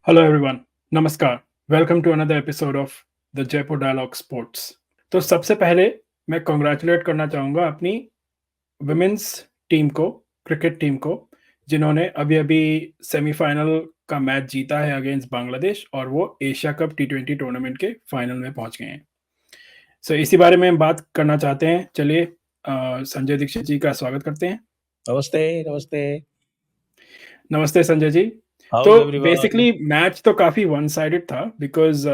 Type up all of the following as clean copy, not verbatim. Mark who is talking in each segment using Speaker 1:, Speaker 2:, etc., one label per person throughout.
Speaker 1: Hello everyone, नमस्कार। Welcome to another episode of the Jaipur dialogue sports. तो सबसे पहले मैं कांग्रेचुलेट करना चाहूँगा अपनी वुमेन्स टीम को, क्रिकेट टीम को, जिन्होंने अभी-अभी सेमीफाइनल का मैच जीता है अगेंस्ट बांग्लादेश और वो एशिया कप टी20 टूर्नामेंट के फाइनल में पहुँच गए हैं। सो इसी बारे में हम बात करना चाहते हैं। चलिए संजय दीक्षित जी का स्वागत करते हैं।
Speaker 2: नमस्ते, नमस्ते।
Speaker 1: नमस्ते संजय जी।
Speaker 2: हाउ
Speaker 1: तो
Speaker 2: इज एवरीवन?
Speaker 1: बेसिकली मैच तो काफ़ी वन साइडेड था बिकॉज़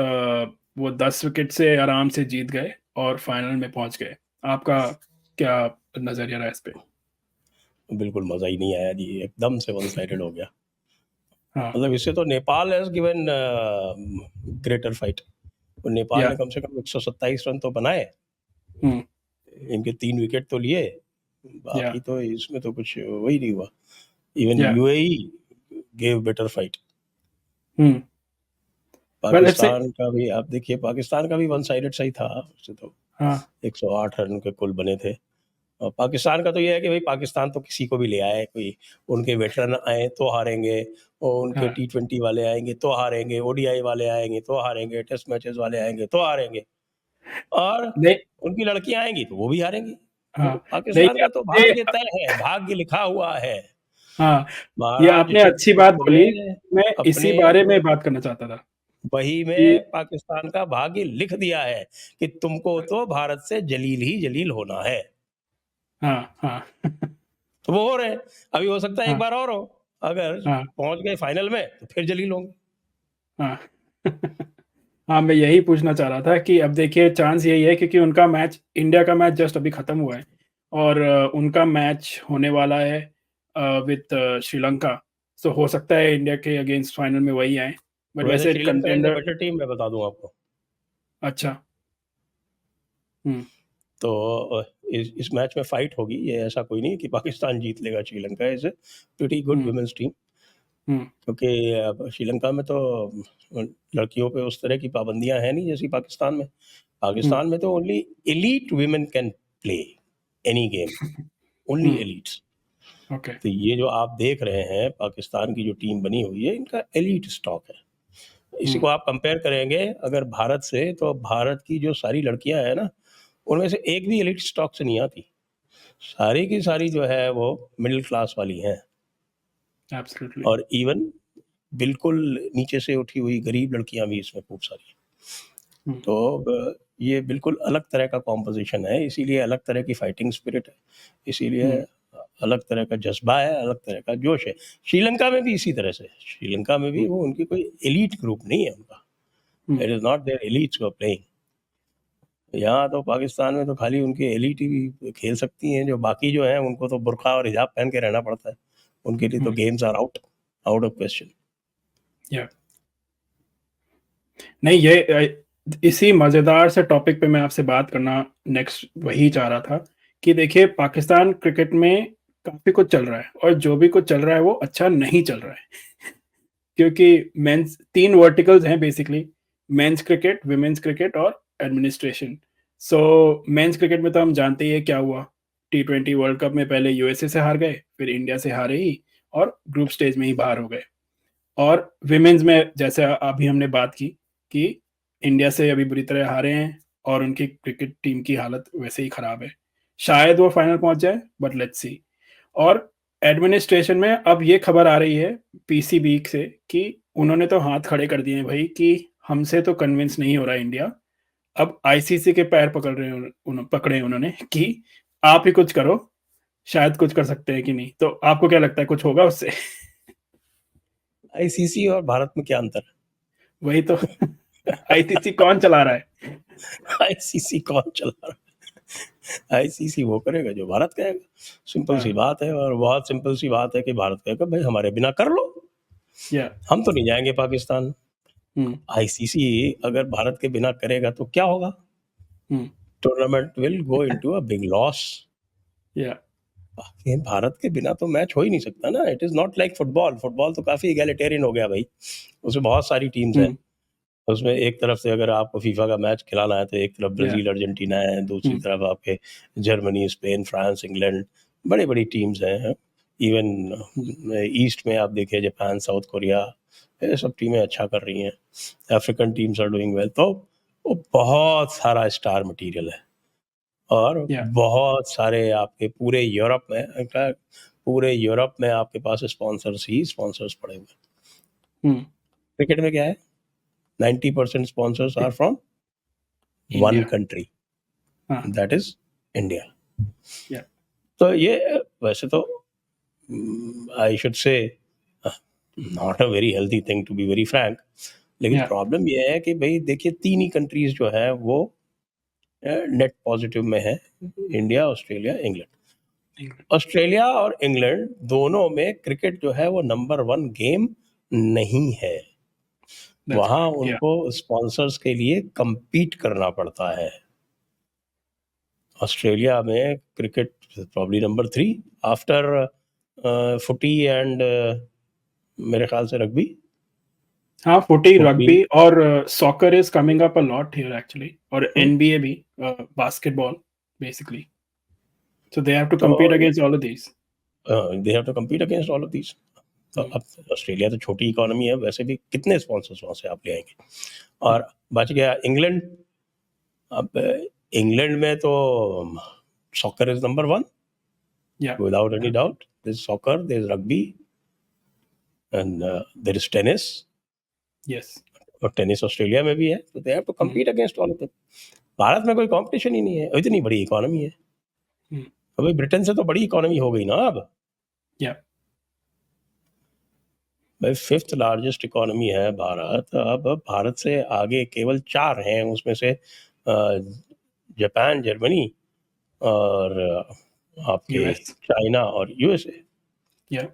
Speaker 1: वो 10 विकेट से आराम से जीत गए और फाइनल में पहुँच गए। आपका क्या नज़रिया रहा इस पे?
Speaker 2: बिल्कुल मज़ा ही नहीं आया जी, एकदम से वन साइडेड हो गया।
Speaker 1: हाँ,
Speaker 2: मतलब इससे तो Nepal has given greater fight. और नेपाल
Speaker 1: या
Speaker 2: ने कम से कम 127 रन तो बनाए,
Speaker 1: हुँ,
Speaker 2: इनके 3 विकेट तो लिए,
Speaker 1: या
Speaker 2: बाकी तो इसमें तो कुछ वही नहीं हुआ। इवन
Speaker 1: या
Speaker 2: UAE gave better fight.
Speaker 1: Hmm. Well it's a
Speaker 2: Pakistan का भी आप देखिए, पाकिस्तान का भी वन साइडेड सही था, उससे तो
Speaker 1: हाँ,
Speaker 2: 108 रन के कुल बने थे। और पाकिस्तान का तो ये है कि भाई पाकिस्तान तो किसी को भी ले आए, कोई उनके वेटरन आए तो हारेंगे, और उनके
Speaker 1: हाँ,
Speaker 2: टी20 वाले आएंगे तो हारेंगे, ओडीआई वाले आएंगे तो हारेंगे, टेस्ट मैचेस वाले आएंगे तो हारेंगे, और
Speaker 1: नहीं
Speaker 2: उनकी लड़कियां आएंगी तो वो भी हारेंगी। तो
Speaker 1: हाँ, नहीं
Speaker 2: पाकिस्तान
Speaker 1: ये
Speaker 2: का तो
Speaker 1: ये
Speaker 2: भाग्य तय है, भाग्य लिखा हुआ है।
Speaker 1: हाँ, ये
Speaker 2: महाराज
Speaker 1: आपने अच्छी बात
Speaker 2: चंद्रगुप्त ने
Speaker 1: बोली। मैं इसी
Speaker 2: अपने
Speaker 1: बारे में बात करना चाहता था
Speaker 2: वही में
Speaker 1: कि
Speaker 2: पाकिस्तान का भाग्य लिख दिया है कि तुमको तो भारत से जलील ही जलील होना है।
Speaker 1: हाँ, हाँ,
Speaker 2: तो वो हो रहे हैं। अभी हो सकता है एक
Speaker 1: हाँ,
Speaker 2: बार और हो, अगर
Speaker 1: हाँ,
Speaker 2: पहुंच गए फाइनल में तो फिर जलील होंगे।
Speaker 1: हाँ। हाँ, मैं यही पूछना चाह रहा था कि अब देखिए चांस यही है क्योंकि उनका मैच इंडिया का मैच जस्ट अभी खत्म हुआ है और उनका मैच होने वाला है विद श्रीलंका। सो हो सकता है इंडिया के अगेंस्ट फाइनल में वही आएँ। बट
Speaker 2: वैसे
Speaker 1: वैसे
Speaker 2: Sri Lanka is a
Speaker 1: contender
Speaker 2: better team, मैं बता दूं आपको।
Speaker 1: अच्छा। हुँ,
Speaker 2: तो इस मैच में फाइट होगी, ये ऐसा कोई नहीं है कि पाकिस्तान जीत लेगा। Sri Lanka is a pretty good
Speaker 1: hmm,
Speaker 2: women's team,
Speaker 1: hmm,
Speaker 2: क्योंकि श्रीलंका में तो लड़कियों पे उस तरह की पाबंदियां हैं नहीं जैसी पाकिस्तान में।
Speaker 1: हुँ,
Speaker 2: पाकिस्तान में तो only elite women can play any game, only
Speaker 1: hmm,
Speaker 2: elites.
Speaker 1: Okay.
Speaker 2: तो ये जो आप देख रहे हैं, पाकिस्तान की जो टीम बनी हुई है, इनका एलीट स्टॉक है। इसी
Speaker 1: हुँ,
Speaker 2: को आप कंपेयर करेंगे अगर भारत से, तो भारत की जो सारी लड़कियां हैं ना, उनमें से एक भी एलीट स्टॉक से नहीं आती। सारी की सारी जो है वो मिडिल क्लास वाली हैं,
Speaker 1: एब्सोल्युटली।
Speaker 2: और इवन बिल्कुल नीचे से उठी हुई गरीब लड़कियां भी इसमें खूब सारी हैं।
Speaker 1: हुँ,
Speaker 2: तो ये बिल्कुल अलग तरह का कॉम्पोजिशन है, इसीलिए अलग तरह की फाइटिंग स्पिरिट है, इसीलिए
Speaker 1: हुँ,
Speaker 2: अलग तरह का जज्बा है, अलग तरह का जोश है। श्रीलंका में भी इसी तरह से, श्रीलंका में भी
Speaker 1: हुँ,
Speaker 2: वो उनकी कोई एलीट ग्रुप नहीं है उनका।
Speaker 1: Hmm,
Speaker 2: it is not there elites who are playing. यहाँ तो पाकिस्तान में तो खाली उनकी एलीट ही खेल सकती हैं, जो बाकी जो हैं उनको तो बुर्का और हिजाब पहन के रहना पड़ता है। उनके लिए तो
Speaker 1: hmm,
Speaker 2: games are out, out of question.
Speaker 1: या नहीं ये इसी मज़ेदार से टॉपिक पे मैं आपसे बात करना नेक्स्ट वही चाह रहा था कि देखिए पाकिस्तान क्रिकेट में काफ़ी कुछ चल रहा है और जो भी कुछ चल रहा है वो अच्छा नहीं चल रहा है। क्योंकि मेंस 3 वर्टिकल्स हैं basically men's cricket, women's cricket और एडमिनिस्ट्रेशन। सो मेंस क्रिकेट में तो हम जानते ही हैं क्या हुआ। टी20 वर्ल्ड कप में पहले यूएसए से हार गए, फिर इंडिया से हारे ही और ग्रुप स्टेज में ही बाहर हो गए। और वुमेन्स में जैसे अभी हमने बात की कि इंडिया से अभी बुरी तरह हारे हैं और उनकी क्रिकेट टीम की हालत वैसे ही खराब है। शायद वो फाइनल पहुँच जाए बट लेट्स सी। और एडमिनिस्ट्रेशन में अब ये खबर आ रही है पीसीबी से कि उन्होंने तो हाथ खड़े कर दिए हैं भई कि हमसे तो कन्विंस नहीं हो रहा है इंडिया। अब आईसीसी के पैर पकड़ रहे हैं पकड़े हैं उन्होंने कि आप ही कुछ करो, शायद कुछ कर सकते हैं कि नहीं। तो आपको क्या लगता है कुछ होगा उससे?
Speaker 2: आईसीसी और भारत में क्या अंतर
Speaker 1: वही तो आईसीसी कौन चला रहा है?
Speaker 2: है? आईसीसी कौन चला रहा है? आईसीसी वो करेगा जो भारत कहेगा। सिंपल सी
Speaker 1: हाँ,
Speaker 2: बात है, और बहुत सिंपल सी बात है कि भारत कहेगा भाई हमारे बिना कर लो,
Speaker 1: या
Speaker 2: हम तो नहीं जाएंगे पाकिस्तान।
Speaker 1: हुँ,
Speaker 2: आईसीसी अगर भारत के बिना करेगा तो क्या होगा?
Speaker 1: Hmm,
Speaker 2: tournament will go into a big loss.
Speaker 1: या
Speaker 2: भारत के बिना तो मैच हो ही नहीं सकता ना। It is not like football. Football तो काफी इगैलिटेरियन हो गया भाई, उसमें बहुत सारी टीम्स हैं।
Speaker 1: हुँ,
Speaker 2: उसमें एक तरफ से अगर आपको फीफा का मैच खिलाना है तो एक तरफ
Speaker 1: या
Speaker 2: ब्राजील अर्जेंटीना है, दूसरी
Speaker 1: हुँ,
Speaker 2: तरफ आपके जर्मनी, स्पेन, फ्रांस, इंग्लैंड, बड़ी बड़ी टीम्स हैं। इवन ईस्ट में आप देखिए जापान, साउथ कोरिया, ये सब टीमें अच्छा कर रही हैं, African teams are doing well. तो वो बहुत सारा स्टार मटेरियल है और
Speaker 1: या
Speaker 2: बहुत सारे आपके पूरे यूरोप में, इनफैक्ट पूरे यूरोप में आपके पास स्पॉन्सर्स ही स्पॉन्सर्स पड़े हुए हैं।
Speaker 1: हम्म,
Speaker 2: क्रिकेट में क्या है, 90% sponsors are from one
Speaker 1: India.
Speaker 2: कंट्री,
Speaker 1: हाँ,
Speaker 2: दैट इज इंडिया।
Speaker 1: या
Speaker 2: तो ये वैसे तो I should say not a very healthy thing to be very frank, लेकिन
Speaker 1: या
Speaker 2: प्रॉब्लम ये है कि भाई देखिए तीन ही कंट्रीज जो है वो नेट पॉजिटिव में है, इंडिया, ऑस्ट्रेलिया, इंग्लैंड। ऑस्ट्रेलिया और इंग्लैंड दोनों में क्रिकेट जो है वो नंबर 1 गेम नहीं है,
Speaker 1: दैट्स
Speaker 2: वहां
Speaker 1: करेक्ट। या
Speaker 2: उनको स्पॉन्सर्स के लिए compete करना पड़ता है। ऑस्ट्रेलिया में क्रिकेट प्रॉब्ली नंबर 3 आफ्टर फुटी एंड मेरे ख्याल से रग्बी।
Speaker 1: हाँ, फुटी,
Speaker 2: फुटी,
Speaker 1: रग्बी और soccer is coming up a lot here actually, और एनबीए भी, basketball basically, so they have to
Speaker 2: तो
Speaker 1: compete against all of these.
Speaker 2: They have to compete against all of these। तो
Speaker 1: हम्म,
Speaker 2: अब ऑस्ट्रेलिया तो छोटी इकोनॉमी है, वैसे भी कितने स्पॉन्सर्स वहां से आप ले आएंगे। और बच गया इंग्लैंड। अब इंग्लैंड में तो soccer is number 1
Speaker 1: yeah,
Speaker 2: without any doubt। there is soccer, there is rugby, and there is tennis।
Speaker 1: yes,
Speaker 2: और टेनिस ऑस्ट्रेलिया में भी है, तो they have to
Speaker 1: hmm,
Speaker 2: compete against all of them। Bharat में कोई कंपटीशन ही नहीं है, इतनी बड़ी इकोनॉमी है।
Speaker 1: हम्म,
Speaker 2: अभी ब्रिटेन से तो बड़ी इकोनॉमी हो गई ना अब
Speaker 1: yeah,
Speaker 2: भाई, 5th लार्जेस्ट इकोनॉमी है भारत। अब भारत से आगे केवल 4 हैं, उसमें से जापान, जर्मनी और आपके
Speaker 1: US,
Speaker 2: चाइना और यूएसए।
Speaker 1: yeah,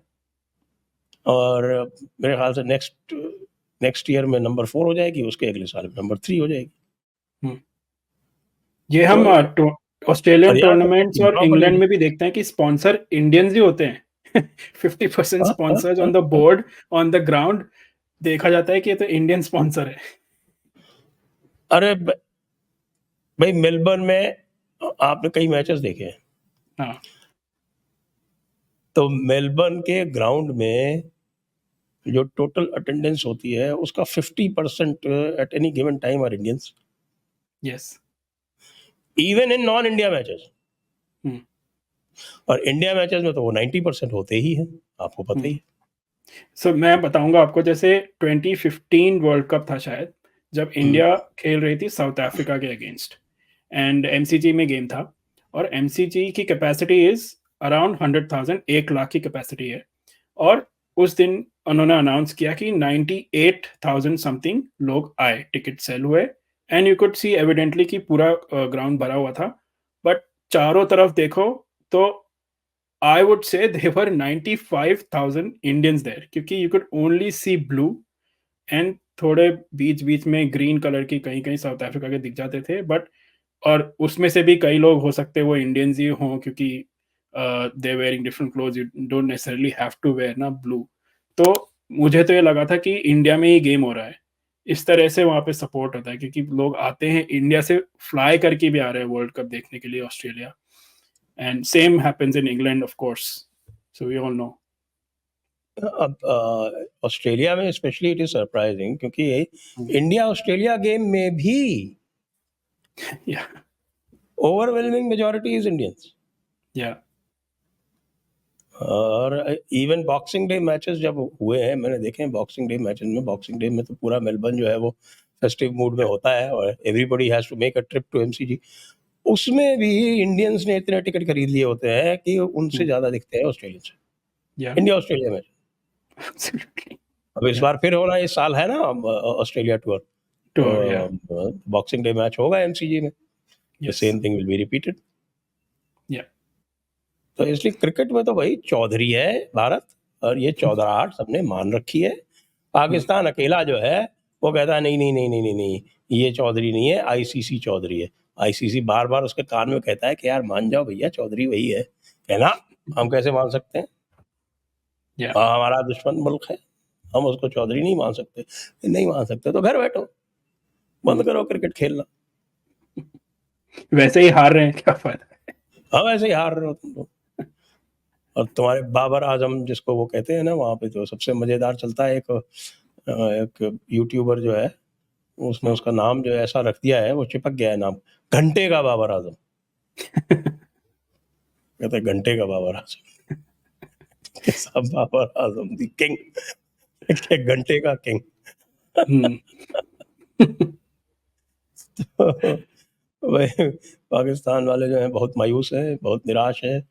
Speaker 2: और मेरे ख्याल से नेक्स्ट नेक्स्ट ईयर में नंबर 4 हो जाएगी, उसके अगले साल में नंबर 3 हो जाएगी।
Speaker 1: हम्म। ये
Speaker 2: तो
Speaker 1: हम
Speaker 2: और
Speaker 1: ऑस्ट्रेलियन
Speaker 2: यहाँ तक
Speaker 1: टूर्नामेंट्स और इंग्लैंड
Speaker 2: मोनोपोली।
Speaker 1: में भी देखते हैं कि स्पॉन्सर इंडियंस ही होते हैं। 50% sponsors on the board, on the ground, देखा जाता है कि ये तो इंडियन स्पॉन्सर है।
Speaker 2: अरे भाई, मेलबर्न में आपने कई मैचेस देखे हैं,
Speaker 1: हाँ,
Speaker 2: तो मेलबर्न के ग्राउंड में जो टोटल अटेंडेंस होती है उसका 50% at any given time are Indians,
Speaker 1: yes,
Speaker 2: even in non India matches.
Speaker 1: Hmm,
Speaker 2: और इंडिया मैचेस में तो वो 90% होते ही हैं, आपको पता ही
Speaker 1: हम्म।
Speaker 2: है।
Speaker 1: सो मैं बताऊंगा आपको, जैसे 2015 वर्ल्ड कप था शायद, जब
Speaker 2: हम्म,
Speaker 1: इंडिया खेल रही थी साउथ अफ्रीका के अगेंस्ट, एंड एमसीजी में गेम था, और एमसीजी की कैपेसिटी इज अराउंड 100,000, 1 लाख की कैपेसिटी है। और उस दिन उन्होंने अनाउंस किया कि 98,000 समथिंग लोग आए, टिकट सेल हुए, and you could see evidently कि पूरा ग्राउंड भरा हुआ था। बट चारों तरफ देखो तो I would say there were 95,000 Indians there, क्योंकि you could only see blue, and थोड़े बीच-बीच में ग्रीन कलर की कहीं-कहीं साउथ अफ्रीका के दिख जाते थे, बट और उसमें से भी कई लोग हो सकते हैं वो इंडियंस ही हों, क्योंकि they wearing different clothes, you don't necessarily have to wear ना ब्लू। तो मुझे तो ये लगा था कि इंडिया में ही गेम हो रहा है। इस तरह से वहाँ पे सपोर्ट होता है, क्योंकि लोग आते हैं इंडिया से, फ्लाई करके भी आ रहे हैं वर्ल्ड कप देखने के लिए Australia, and same happens in England of course, so we all know.
Speaker 2: अब ऑस्ट्रेलिया में स्पेशली इट इज सरप्राइजिंग, क्योंकि
Speaker 1: हुँ,
Speaker 2: इंडिया ऑस्ट्रेलिया गेम में भी
Speaker 1: या,
Speaker 2: ओवरवेलमिंग मेजॉरिटी इज इंडियंस।
Speaker 1: या,
Speaker 2: और इवन बॉक्सिंग डे मैचेस जब हुए हैं, मैंने देखे हैं बॉक्सिंग डे मैचेस में, बॉक्सिंग डे में तो पूरा मेलबर्न जो है वो फेस्टिव मूड में होता है और everybody has to make a trip to MCG. उसमें भी इंडियंस ने इतने टिकट खरीद लिए होते हैं कि उनसे
Speaker 1: हुँ,
Speaker 2: ज़्यादा दिखते हैं ऑस्ट्रेलियन से,
Speaker 1: या,
Speaker 2: इंडिया ऑस्ट्रेलिया मैच।
Speaker 1: एब्सोल्युटली,
Speaker 2: अब इस
Speaker 1: या,
Speaker 2: बार फिर हो रहा है, इस साल है ना ऑस्ट्रेलिया टूर,
Speaker 1: टूर, या,
Speaker 2: तो बॉक्सिंग डे मैच होगा एमसीजी में, the
Speaker 1: yes,
Speaker 2: same thing will be repeated.
Speaker 1: या,
Speaker 2: तो इसलिए क्रिकेट में तो भाई चौधरी है भारत, और ये चौधराहट सबने मान रखी है।
Speaker 1: हुँ,
Speaker 2: पाकिस्तान अकेला जो है वो कहता है नहीं नहीं नहीं नहीं नहीं नहीं, ये चौधरी नहीं है, आईसीसी चौधरी है। आईसीसी बार बार उसके कान में कहता है कि यार मान जाओ भैया, चौधरी वही है। कहना, हम कैसे मान सकते हैं,
Speaker 1: या,
Speaker 2: हमारा दुश्मन मुल्क है, हम उसको चौधरी नहीं मान सकते। नहीं मान सकते तो घर बैठो, बंद
Speaker 1: हुँ।
Speaker 2: करो क्रिकेट खेलना।
Speaker 1: वैसे ही हार रहे हैं, क्या फ़ायदा?
Speaker 2: हम ऐसे ही हार रहे हो तुम लोग। और तुम्हारे बाबर आजम जिसको वो कहते हैं ना, वहाँ पे जो सबसे मज़ेदार चलता है एक यूट्यूबर जो है, उसने उसका नाम जो है ऐसा रख दिया है, वो चिपक गया है नाम, घंटे का बाबर आजम। कहते हैं घंटे का बाबर आजम। के साहब बाबर आजम द किंग, घंटे का किंग। वही पाकिस्तान वाले जो हैं बहुत मायूस हैं, बहुत निराश हैं,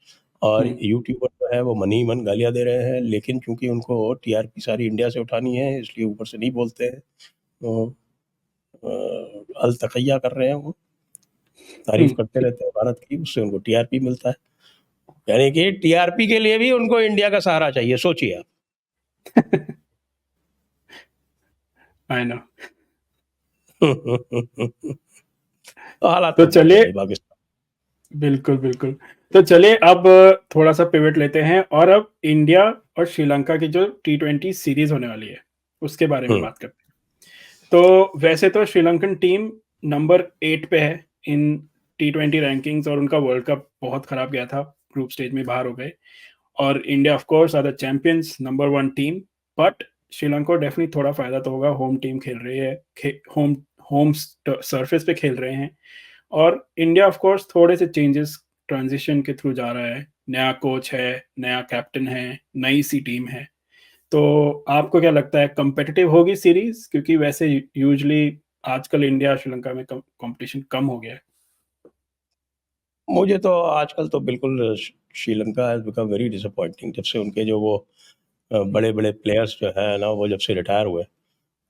Speaker 2: और यूट्यूबर जो है वो मन ही मन गालियाँ दे रहे हैं, लेकिन चूँकि उनको टीआरपी सारी इंडिया से उठानी है, इसलिए ऊपर से नहीं बोलते हैं। तो अलतकैया कर रहे हैं वो, तारीफ़ करते रहते हैं भारत की, उससे उनको टीआरपी मिलता है। यानी कि टीआरपी के लिए भी उनको इंडिया का सहारा चाहिए, सोचिए आप।
Speaker 1: I know.
Speaker 2: हालात
Speaker 1: तो
Speaker 2: तो बहुत
Speaker 1: चलिए,
Speaker 2: बुरे हैं पाकिस्तान।
Speaker 1: बिल्कुल, बिल्कुल। तो चलिए अब थोड़ा-सा पिवट लेते हैं और अब इंडिया और श्रीलंका की जो टी20 सीरीज़ होने वाली है, उसके बारे में
Speaker 2: हुँ,
Speaker 1: बात करते हैं। तो वैसे तो श्रीलंकन टीम नंबर 8 पे है इन टी20 रैंकिंग्स और उनका वर्ल्ड कप बहुत खराब गया था, ग्रुप स्टेज में बाहर हो गए। और India of course are the champions, number 1 team, but Sri Lanka को डेफिनिटली थोड़ा फ़ायदा तो होगा, होम टीम खेल रही है, होम होम सरफेस पे खेल रहे हैं। और इंडिया ऑफ कोर्स थोड़े से चेंजेस ट्रांजिशन के थ्रू जा रहा है, नया कोच है, नया कैप्टन है, नई सी टीम है। तो आपको क्या लगता है कॉम्पिटिटिव होगी सीरीज़? क्योंकि वैसे यूजुअली आजकल इंडिया श्रीलंका में कॉम्पिटिशन कम हो गया है।
Speaker 2: मुझे तो आजकल तो बिल्कुल Sri Lanka has become very disappointing, जब से उनके जो वो
Speaker 1: हुँ,
Speaker 2: बड़े-बड़े प्लेयर्स जो हैं ना, वो जब से रिटायर हुए,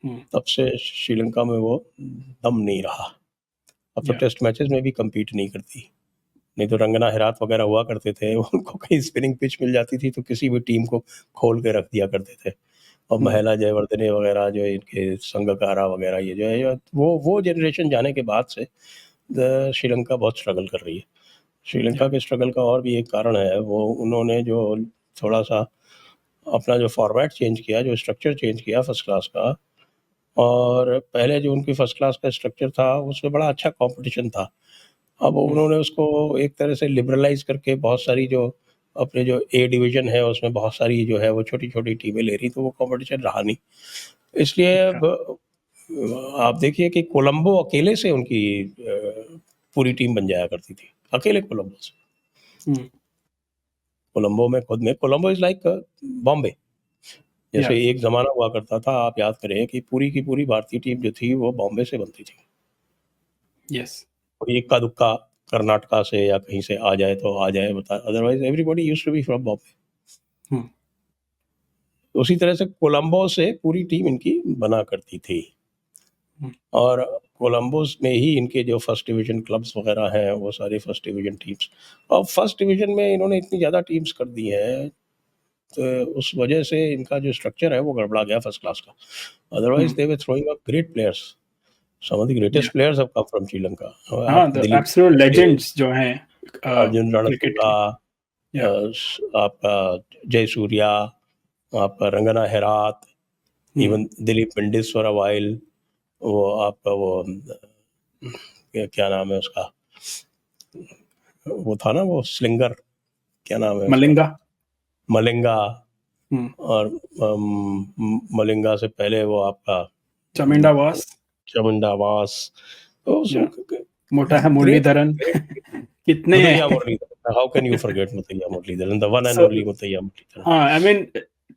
Speaker 1: हुँ,
Speaker 2: तब से श्रीलंका में वो दम नहीं रहा। अब तो
Speaker 1: या
Speaker 2: टेस्ट मैचेज़ में भी कम्पीट नहीं करती। नहीं तो रंगना हेरात वगैरह हुआ करते थे, उनको कहीं स्पिनिंग पिच मिल जाती थी तो किसी भी टीम को खोल के रख दिया करते थे। और
Speaker 1: हुँ,
Speaker 2: महिला जयवर्धने वगैरह जो है, इनके संगकारा वगैरह, ये जो है, वो जनरेशन जाने के बाद से श्रीलंका बहुत स्ट्रगल कर रही है। श्रीलंका
Speaker 1: या
Speaker 2: के स्ट्रगल का और भी एक कारण है, वो उन्होंने जो थोड़ा-सा अपना जो फ़ॉर्मेट चेंज किया, जो स्ट्रक्चर चेंज किया फर्स्ट क्लास का, और पहले जो उनकी फर्स्ट क्लास का स्ट्रक्चर था, उसमें बड़ा अच्छा कॉम्पिटिशन था। अब
Speaker 1: हुँ,
Speaker 2: उन्होंने उसको एक तरह से लिबरलाइज़ करके बहुत सारी जो अपने जो ए डिवीज़न है, उसमें बहुत सारी जो है वो छोटी-छोटी टीमें ले रही, तो वो कॉम्पिटिशन रहा नहीं। इसलिए
Speaker 1: अच्छा,
Speaker 2: अब आप देखिए कि कोलंबो अकेले से उनकी पूरी टीम बन जाया करती थी, अकेले कोलंबो से।
Speaker 1: हुँ,
Speaker 2: कोलंबो में खुद में कोलंबो इज़ लाइक बॉम्बे।
Speaker 1: या
Speaker 2: जैसे एक ज़माना हुआ करता था, आप याद करें कि पूरी की पूरी भारतीय टीम जो थी, वो बॉम्बे से बनती थी।
Speaker 1: यस,
Speaker 2: कोई इक्का-दुक्का कर्नाटका से या कहीं से आ जाए तो आ जाए, बता otherwise everybody used to be from Bombay.
Speaker 1: Hmm,
Speaker 2: उसी तरह से कोलंबो से पूरी टीम इनकी बना करती थी,
Speaker 1: हुँ,
Speaker 2: और कोलंबोस में ही इनके जो फर्स्ट डिवीज़न क्लब्स वगैरह हैं, वो सारी फर्स्ट डिवीज़न टीम्स, और फर्स्ट डिवीज़न में इन्होंने इतनी ज़्यादा टीम्स कर दी हैं, तो उस वजह से इनका जो स्ट्रक्चर है वो गड़बड़ा गया फर्स्ट क्लास का।
Speaker 1: Hmm,
Speaker 2: otherwise they were throwing up great players. Some of the
Speaker 1: या
Speaker 2: greatest players have come from Sri Lanka. और
Speaker 1: हाँ,
Speaker 2: आप
Speaker 1: the
Speaker 2: Dilip
Speaker 1: absolute
Speaker 2: Bumrah,
Speaker 1: legends जो हैं
Speaker 2: अर्जुन
Speaker 1: क्रिकेट
Speaker 2: रणतुंगा,
Speaker 1: के। या
Speaker 2: आपका जयसूर्या, आपका Rangana Herath,
Speaker 1: hmm,
Speaker 2: even Dilip Mendis for a while, वो आपका वो क्या नाम है उसका, वो था ना वो स्लिंगर, क्या नाम है उसका,
Speaker 1: मलिंगा।
Speaker 2: मलिंगा।
Speaker 1: हुँ,
Speaker 2: और मलिंगा से पहले वो आपका
Speaker 1: चामुंडा वास।
Speaker 2: चामुंडा वास। तो
Speaker 1: या मोटा है
Speaker 2: ग्रेट
Speaker 1: मुरलीधरन।
Speaker 2: ग्रेट
Speaker 1: कितने
Speaker 2: मुथैया
Speaker 1: हैं?
Speaker 2: Muralitharan, how can you forget Muttiah Muralitharan, the one and
Speaker 1: so
Speaker 2: only Muttiah Muralitharan.
Speaker 1: हाँ, I mean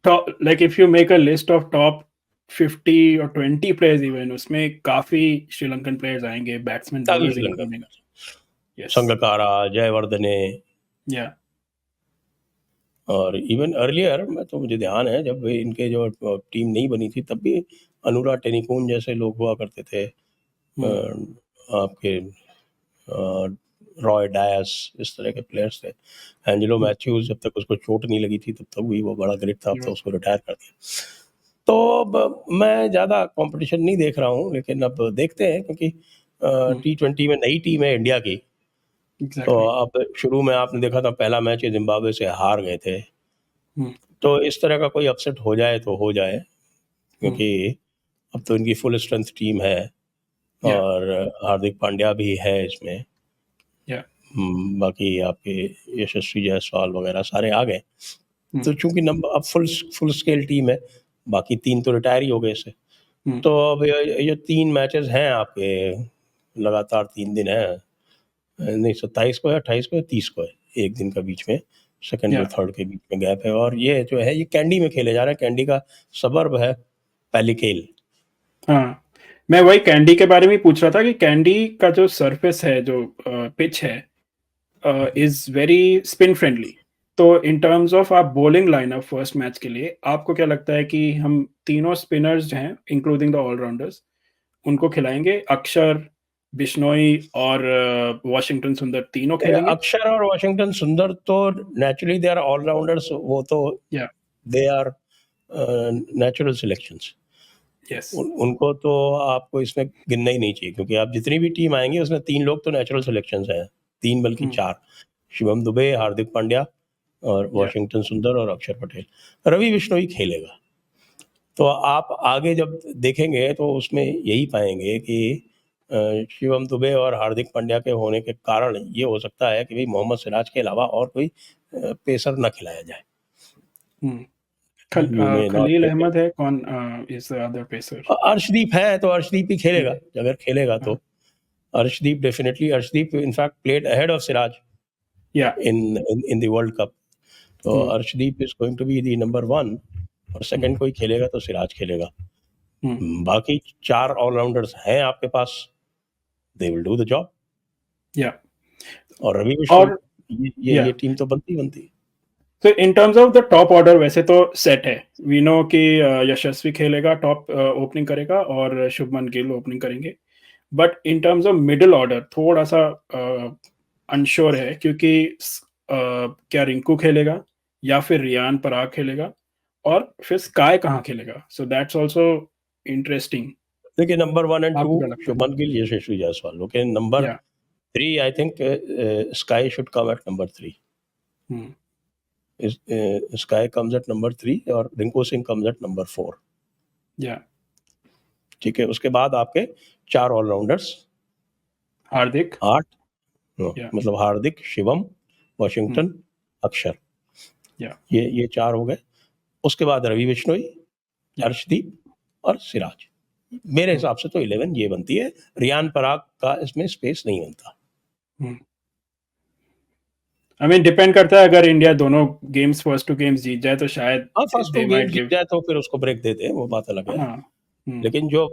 Speaker 1: top like if you make a list of top 50 or 20 players even उसमें काफ़ी श्रीलंकन प्लेयर्स आएँगे, batsman,
Speaker 2: sorry
Speaker 1: bowlers
Speaker 2: Sri Lanka,
Speaker 1: including. Yes,
Speaker 2: Sangakkara, Jayawardene,
Speaker 1: या
Speaker 2: और even earlier में तो मुझे ध्यान है जब इनके जो टीम नहीं बनी थी, तब भी अनुरा टेनिकून जैसे लोग हुआ करते थे।
Speaker 1: हुँ,
Speaker 2: आपके रॉय डायस, इस तरह के प्लेयर्स थे। एंजेलो
Speaker 1: हुँ,
Speaker 2: मैथ्यूज़, जब तक उसको चोट नहीं लगी थी तब तक भी वो बड़ा ग्रेट था, अब तो
Speaker 1: यूँ
Speaker 2: उसको रिटायर कर दिया। तो अब मैं ज़्यादा कॉम्पिटिशन नहीं देख रहा हूँ, लेकिन अब देखते हैं, क्योंकि
Speaker 1: हुँ,
Speaker 2: टी20 में नई टीम है इंडिया की। तो
Speaker 1: एग्ज़ैक्टली।
Speaker 2: अब शुरू में आपने देखा था पहला मैच ये ज़िम्बाब्वे से हार गए थे।
Speaker 1: हुँ,
Speaker 2: तो इस तरह का कोई अपसेट हो जाए तो हो जाए,
Speaker 1: हुँ,
Speaker 2: क्योंकि अब तो इनकी फुल स्ट्रेंथ टीम है,
Speaker 1: या
Speaker 2: और हार्दिक पांड्या भी है इसमें।
Speaker 1: या
Speaker 2: बाकी आपके यशस्वी जायसवाल वगैरह सारे आ गए।
Speaker 1: हम्म,
Speaker 2: तो चूंकि नंबर अब फुल स्केल टीम है, बाकी 3 तो रिटायर ही हो गए इससे।
Speaker 1: हम्म,
Speaker 2: तो अब ये 3 मैचेस हैं आपके, लगातार 3 दिन है, नहीं 27 को है, 28 को है, 30 को है, एक दिन का बीच में सेकंड और
Speaker 1: या
Speaker 2: थर्ड के बीच में गैप है। और ये जो है ये कैंडी में खेले जा रहे हैं, कैंडी का सबर्ब है पैलिकेल।
Speaker 1: हाँ, मैं वही कैंडी के बारे में ही पूछ रहा था कि कैंडी का जो सरफेस है, जो पिच है, इज वेरी स्पिन फ्रेंडली। तो इन टर्म्स ऑफ आप बॉलिंग लाइनअप फर्स्ट मैच के लिए आपको क्या लगता है कि हम तीनों स्पिनर्स हैं इंक्लूडिंग द ऑलराउंडर्स उनको खिलाएंगे? अक्षर, बिश्नोई और वॉशिंगटन सुंदर तीनों खेलेंगे?
Speaker 2: अक्षर और वाशिंगटन सुंदर तो नेचुरली दे आर ऑलराउंडर्स, वो तो
Speaker 1: या
Speaker 2: they are natural selections.
Speaker 1: Yes.
Speaker 2: उनको तो आपको इसमें गिनना ही नहीं चाहिए, क्योंकि आप जितनी भी टीम आएंगे उसमें 3 लोग तो नेचुरल सिलेक्शंस हैं, 3 बल्कि 4, शिवम दुबे, हार्दिक पांड्या और
Speaker 1: या
Speaker 2: वॉशिंगटन सुंदर और अक्षर पटेल। रवि बिश्नोई खेलेगा। तो आप आगे जब देखेंगे तो उसमें यही पाएंगे कि शिवम दुबे और हार्दिक पांड्या के होने के कारण ये हो सकता है कि भाई मोहम्मद सिराज के अलावा और कोई पेसर न खिलाया जाए। You may not
Speaker 1: Khaleel
Speaker 2: get
Speaker 1: Ahmed है, कौन is the other pacer?
Speaker 2: Arshdeep है, तो अर्शदीप ही खेलेगा अगर खेलेगा तो। Arshdeep definitely, Arshdeep in fact played ahead of Siraj
Speaker 1: या
Speaker 2: इन द वर्ल्ड कप। तो Arshdeep is going to be the number 1 और सेकंड कोई खेलेगा तो सिराज खेलेगा। बाकी 4 ऑलराउंडर्स हैं आपके पास, they will do the job.
Speaker 1: या
Speaker 2: और रवि बिश्नोई,
Speaker 1: और
Speaker 2: ये
Speaker 1: या
Speaker 2: टीम तो बनती है।
Speaker 1: तो in terms of the top order वैसे तो सेट है। वी नो कि यशस्वी खेलेगा, टॉप ओपनिंग करेगा और शुभमन गिल ओपनिंग करेंगे। But in terms of middle order थोड़ा सा अनश्योर है, क्योंकि क्या रिंकू खेलेगा या फिर रियान पराग खेलेगा और फिर स्काई कहाँ खेलेगा? So that's also interesting.
Speaker 2: देखिए नंबर 1 एंड 2
Speaker 1: आपको क्या लगता है?
Speaker 2: शुभमन गिल, यशस्वी जायसवाल। ओके, नंबर
Speaker 1: या
Speaker 2: 3 I think Sky should come at number 3। Sky comes at number 3 और Rinku Singh comes at number 4।
Speaker 1: या
Speaker 2: ठीक है, उसके बाद आपके 4 ऑलराउंडर्स,
Speaker 1: हार्दिक।
Speaker 2: 8
Speaker 1: या
Speaker 2: मतलब हार्दिक, शिवम, वॉशिंगटन, अक्षर,
Speaker 1: या
Speaker 2: ये 4 हो गए। उसके बाद रवि बिश्नोई,
Speaker 1: या
Speaker 2: अर्शदीप और सिराज। मेरे हिसाब से तो 11 ये बनती है। रियान पराग का इसमें स्पेस नहीं बनता।
Speaker 1: आई मीन डिपेंड करता है, अगर इंडिया दोनों गेम्स फर्स्ट 2 गेम्स जीत जाए तो शायद
Speaker 2: हाँ, फर्स्ट 2
Speaker 1: दे
Speaker 2: गेम
Speaker 1: माइट
Speaker 2: जीत
Speaker 1: गिव।
Speaker 2: जाए तो फिर उसको ब्रेक देते हैं, वो बात अलग है।
Speaker 1: हाँ।
Speaker 2: लेकिन जो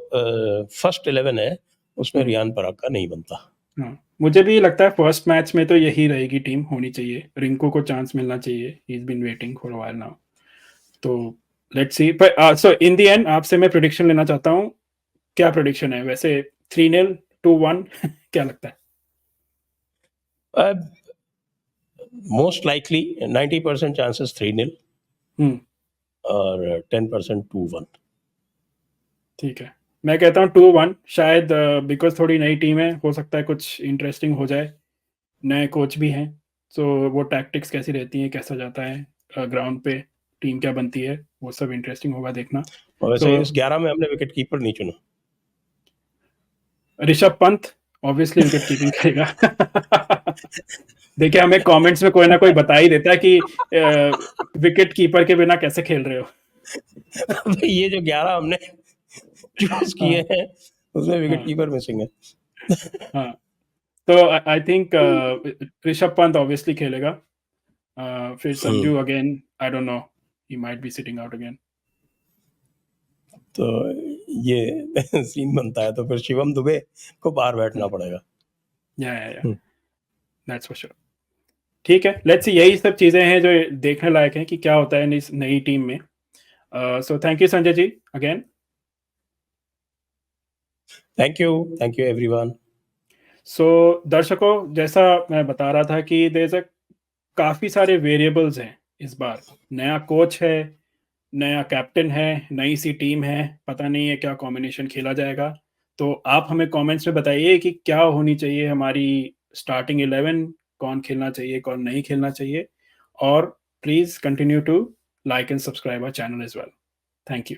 Speaker 2: फर्स्ट 11 है उसमें रियान पराग का नहीं बनता।
Speaker 1: हाँ, मुझे भी लगता है फर्स्ट मैच में तो यही रहेगी टीम होनी चाहिए। रिंकू को चांस मिलना चाहिए, he is been waiting for a while now. तो लेट्स सी। पर सो इन द एंड आपसे मैं प्रेडिक्शन लेना चाहता हूँ। क्या प्रेडिक्शन है वैसे? 3-0, 2-1 क्या लगता है?
Speaker 2: मोस्ट लाइकली 90% चांसेस 3-0 और 10% 2-1।
Speaker 1: ठीक है, मैं कहता हूँ 2-1। शायद बिकॉज थोड़ी नई टीम है, हो सकता है कुछ इंटरेस्टिंग हो जाए। नए कोच भी हैं, सो वो टैक्टिक्स कैसी रहती हैं, कैसा जाता है ग्राउंड पे, टीम क्या बनती है, वो सब इंटरेस्टिंग होगा देखना।
Speaker 2: और
Speaker 1: तो
Speaker 2: वैसे इस 11 में हमने विकेट कीपर नहीं चुना।
Speaker 1: Rishabh Pant obviously wicket keeping करेगा। देखिए, हमें कमेंट्स में कोई ना कोई बता ही देता है कि विकेट कीपर के बिना कैसे खेल रहे हो।
Speaker 2: भाई ये जो 11 हमने चूज किए
Speaker 1: हाँ,
Speaker 2: हैं उसमें विकेट
Speaker 1: हाँ,
Speaker 2: कीपर मिसिंग है।
Speaker 1: हाँ। तो I think Rishabh Pant obviously खेलेगा। फिर Sanju again, I don't know, he might be sitting out again.
Speaker 2: तो ये सीन बनता है, तो फिर शिवम दुबे को बाहर बैठना पड़ेगा।
Speaker 1: या दैट्स फॉर श्योर। ठीक है, लेट्स सी। यही सब चीजें हैं जो देखने लायक हैं कि क्या होता है इस नई टीम में। So thank you Sanjay ji again.
Speaker 2: Thank you everyone.
Speaker 1: So दर्शकों, जैसा मैं बता रहा था कि देयर काफ़ी सारे वेरिएबल्स हैं इस बार। नया कोच है, नया कैप्टन है, नई सी टीम है, पता नहीं है क्या कॉम्बिनेशन खेला जाएगा। तो आप हमें कमेंट्स में बताइए कि क्या होनी चाहिए हमारी स्टार्टिंग 11, कौन खेलना चाहिए, कौन नहीं खेलना चाहिए। और please continue to like and subscribe our channel as well. Thank you.